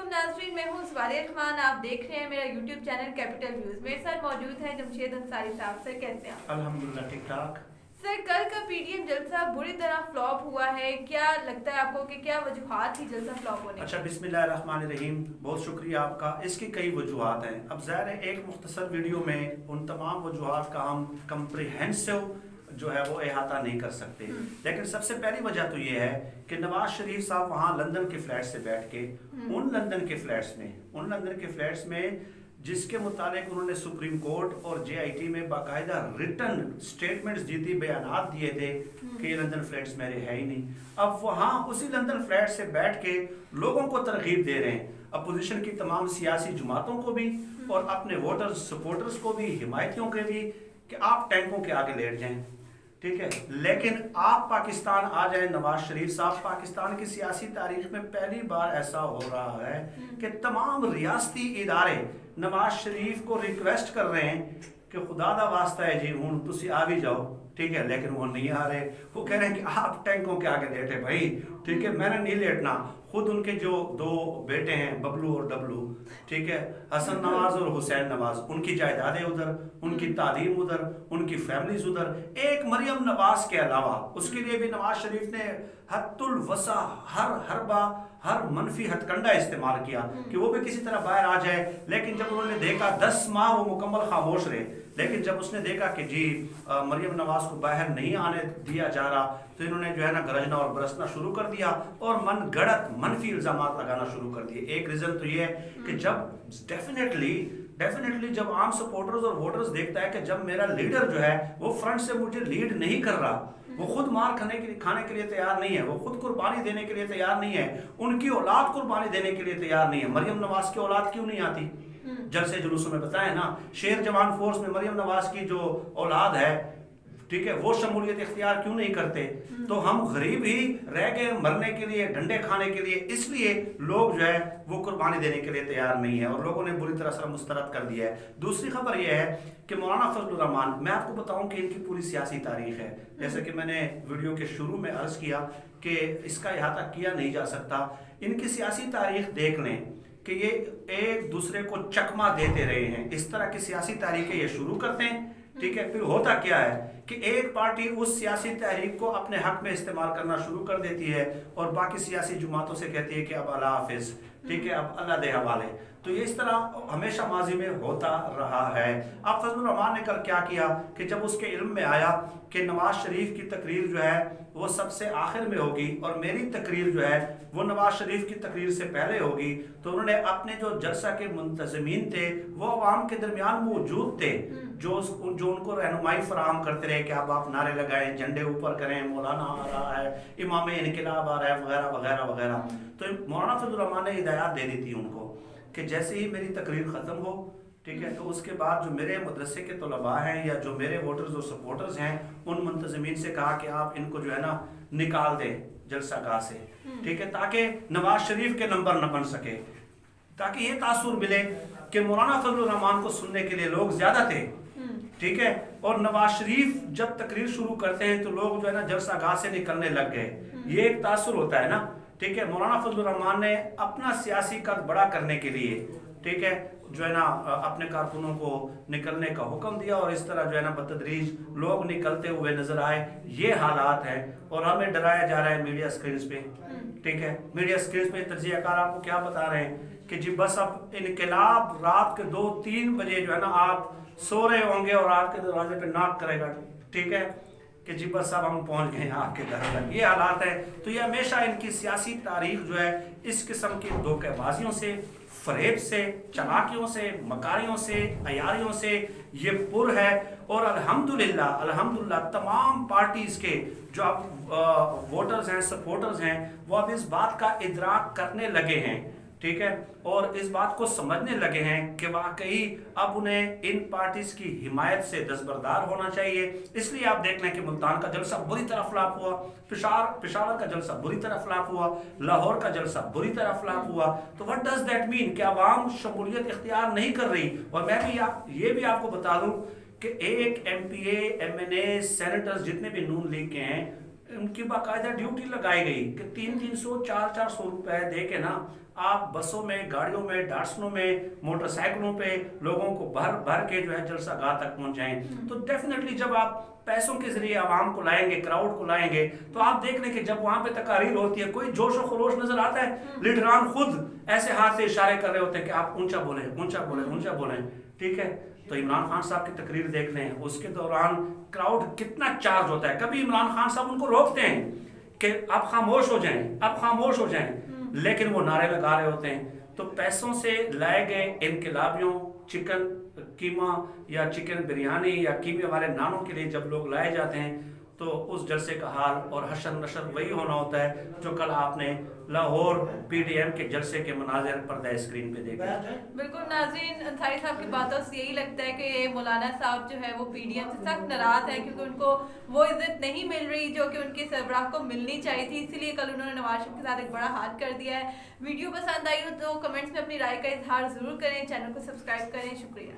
नाज़रीन, मैं हूँ सवालिया खान। आप देख रहे हैं मेरा यूट्यूब चैनल कैपिटल व्यूज। मेरे साथ मौजूद है जमशेद अंसारी साहब। सर कैसे हैं? अल्हम्दुलिल्लाह ठीक ठाक। सर, कल का पीडीएम जलसा बुरी तरह फ्लॉप हुआ है। क्या लगता है आपको कि क्या वजूहात थी जलसा फ्लॉप होने की? अच्छा, बिस्मिल्लाहिर्रहमानिर्रहीम। बहुत शुक्रिया आपका। इसकी कई वजूहात हैं। अब ज़ाहिर है एक मुख्तसर वीडियो में उन तमाम वजूहात का हम कंप्रिहेंसिव जो है वो अहाता नहीं कर सकते, लेकिन सबसे पहली वजह तो ये है कि नवाज शरीफ साहब वहाँ लंदन के फ्लैट से बैठ के उन लंदन के फ्लैट्स में जिसके मुतालिक उन्होंने सुप्रीम कोर्ट और जेआईटी में बाकायदा रिटन स्टेटमेंट्स दी थी, बयानात दिए थे कि ये लंदन फ्लैट्स मेरे है ही नहीं। अब वहाँ उसी लंदन फ्लैट से बैठ के लोगों को तरगीब दे रहे हैं, अपोजिशन की तमाम सियासी जमातों को भी और अपने वोटर्स सपोर्टर्स को भी, हिमायतियों के भी, कि आप टैंकों के आगे लेट जाएं। ठीक है, लेकिन आप पाकिस्तान आ जाए नवाज शरीफ साहब, पाकिस्तान की सियासी तारीख में पहली बार ऐसा हो रहा है कि तमाम रियासती इदारे नवाज शरीफ को रिक्वेस्ट कर रहे हैं कि खुदा दा वास्ता है जी हूँ तुसी आ भी जाओ। ठीक है, लेकिन वो नहीं आ रहे। वो कह रहे हैं कि आप टैंकों के आगे लेटे भाई। ठीक है, मैंने नहीं लेटना। खुद उनके जो दो बेटे हैं बबलू और डबलू, ठीक है, हसन नवाज और हुसैन नवाज, उनकी जायदादें उधर, उनकी तालीम उधर, उनकी फैमिलीज उधर, एक मरियम नवाज के अलावा उसके लिए भी नवाज शरीफ ने हत्तुल वसा हर मनफी हथकंडा इस्तेमाल किया कि वो भी किसी तरह बाहर आ जाए। लेकिन जब उन्होंने देखा 10 माह वो मुकम्मल खामोश रहे, लेकिन जब उसने देखा कि जी मरियम नवाज को बाहर नहीं आने दिया जा रहा, तो इन्होंने जो है ना गरजना और बरसना शुरू कर दिया और मन गढ़त मनफी इल्जामात लगाना शुरू कर दिए। एक रीजन तो ये है कि जब डेफिनेटली जब आम सपोर्टर्स और वोटर्स देखता है कि जब मेरा लीडर जो है वो फ्रंट से मुझे लीड नहीं कर रहा, वो खुद मार खाने के लिए तैयार नहीं है, वो खुद कुर्बानी देने के लिए तैयार नहीं है, उनकी औलाद कुर्बानी देने के लिए तैयार नहीं है। मरियम नवाज की औलाद क्यों नहीं आती? जलसे जुलूसों में बताएं ना, शेर जवान फोर्स में मरियम नवाज की जो औलाद है, ठीक है, वो शमूलियत इख्तियार क्यों नहीं करते? तो हम गरीब ही रह गए मरने के लिए, डंडे खाने के लिए, इसलिए लोग जो है वो कुर्बानी देने के लिए तैयार नहीं है और लोगों ने बुरी तरह से मुस्तरद कर दिया है। दूसरी खबर यह है कि मौलाना फजलुर रहमान, मैं आपको बताऊं कि इनकी पूरी सियासी तारीख है, जैसे कि मैंने वीडियो के शुरू में अर्ज किया कि इसका अहाता किया नहीं जा सकता। इनकी सियासी तारीख देख लें कि ये एक दूसरे को चकमा देते रहे हैं। इस तरह की सियासी तारीखें ये शुरू करते हैं, ठीक है, फिर होता क्या है कि एक पार्टी उस सियासी तहरीक को अपने हक में इस्तेमाल करना शुरू कर देती है और बाकी सियासी जमातों से कहती है कि अब अल्लाह हाफिज, ठीक है, अब अल्लाह दे हवाले। तो ये इस तरह हमेशा माजी में होता रहा है। अब फजलुर रहमान ने कल क्या किया कि जब उसके इल्म में आया कि नवाज शरीफ की तकरीर जो है वो सबसे आखिर में होगी और मेरी तकरीर जो है वो नवाज शरीफ की तकरीर से पहले होगी, तो उन्होंने अपने जो जलसा के मुंतज़मीन थे वो अवाम के दरमियान मौजूद थे, जो उनको रहनुमाई फराहम करते रहे कि अब आप नारे लगाएं, झंडे ऊपर करें, मौलाना आ रहा है, इमाम इनकलाब आ रहा है, वगैरह वगैरह वगैरह। तो मौलाना फजलुर रहमान ने हिदायत दे दी थी उनको कि जैसे ही मेरी तकरीर ख़त्म हो, ठीक है, तो उसके बाद जो मेरे मदरसे के तलबा हैं या जो मेरे वोटर्स और सपोर्टर्स हैं, उन मुंतज़मीन से कहा कि आप इनको जो है ना निकाल दें जलसा गाह से, ठीक है, ताकि नवाज शरीफ के नंबर न बन सके, ताकि ये तासुर मिले कि मौलाना फजलुर रहमान को सुनने के लिए लोग ज़्यादा थे, ठीक है, और नवाज शरीफ जब तकरीर शुरू करते हैं तो लोग जो है ना जलसा गाह से निकलने लग गए। ये एक तासुर होता है ना, ठीक है। मौलाना फजलुर रहमान ने अपना सियासी कद बड़ा करने के लिए, ठीक है, जो है ना अपने कारकुनों को निकलने का हुक्म दिया और इस तरह जो है ना बतदरीज लोग निकलते हुए नजर आए। ये हालात हैं और हमें डराया जा रहा है मीडिया स्क्रीन पे, ठीक है, मीडिया स्क्रीन पे तजियाकार आपको क्या बता रहे हैं कि जी बस अब इनकलाब रात के 2-3 बजे जो है ना आप सो रहे होंगे और आपके दरवाजे पे नॉक करेगा, ठीक है, कि जी बस अब हम पहुंच गए हैं आपके घर तक। ये हालात है। तो ये हमेशा इनकी सियासी तारीख जो है इस किस्म की धोखेबाजियों से, फरेब से, चलाकियों से, मकारियों से, अयारियों से ये पुर है। और अल्हम्दुलिल्लाह तमाम पार्टीज के जो अब वोटर्स हैं, सपोर्टर्स हैं, वो अब इस बात का इदराक करने लगे हैं, ठीक है, और इस बात को समझने लगे हैं कि वाकई अब उन्हें इन पार्टीज की हिमायत से दस्तबरदार होना चाहिए। इसलिए आप देख लें कि मुल्तान का जलसा बुरी तरह फ्लॉप हुआ, पेशावर का जलसा बुरी तरह फ्लॉप हुआ, लाहौर का जलसा बुरी तरह फ्लॉप हुआ। तो व्हाट डज दैट मीन कि आवाम शमूलियत इख्तियार नहीं कर रही। और मैं भी ये भी आपको बता दूं कि एक MPA, MNA, सेनेटर्स जितने भी नून लीग के हैं, उनकी बाकायदा ड्यूटी लगाई गई कि 300-300 400-400 रुपए दे के ना आप बसों में, गाड़ियों में, डार्सनों में, मोटरसाइकिलों पे लोगों को भर भर के जो है जलसा गाह तक पहुंचाएं। तो डेफिनेटली जब आप पैसों के जरिए आवाम को लाएंगे, क्राउड को लाएंगे, तो आप देख लें कि जब वहां पे तकारीर होती है कोई जोश और खरोश नजर आता है, लीडरान खुद ऐसे हाथ से इशारे कर रहे होते हैं कि आप ऊंचा बोलें, ऊंचा बोलें, ऊंचा बोलें, ठीक है। तो इमरान खान साहब की तकरीर देख लें, उसके दौरान क्राउड कितना चार्ज होता है। कभी इमरान खान साहब उनको रोकते हैं कि आप खामोश हो जाएं, आप खामोश हो जाएं, लेकिन वो नारे लगा रहे होते हैं। तो पैसों से लाए गए इनकलाबियों, चिकन कीमा या चिकन बिरयानी या कीमे वाले नानों के लिए जब लोग लाए जाते हैं तो उस जलसे का हाल और हशर नशर वही होना होता है जो कल आपने लाहौर पीडीएम के जलसे के मनाजिर पर्दा स्क्रीन पे देखा। बिल्कुल नाज़रीन, अंसारी साहब की बातों से यही लगता है कि मौलाना साहब जो है वो पीडीएम से सख्त नाराज है क्योंकि उनको वो इज्जत नहीं मिल रही जो कि उनके सरबराह को मिलनी चाहिए थी। इसीलिए कल उन्होंने नवाज शरीफ के साथ एक बड़ा हाथ कर दिया है। वीडियो पसंद आई हो तो कमेंट्स में अपनी राय का इजहार जरूर करें, चैनल को सब्सक्राइब करें। शुक्रिया।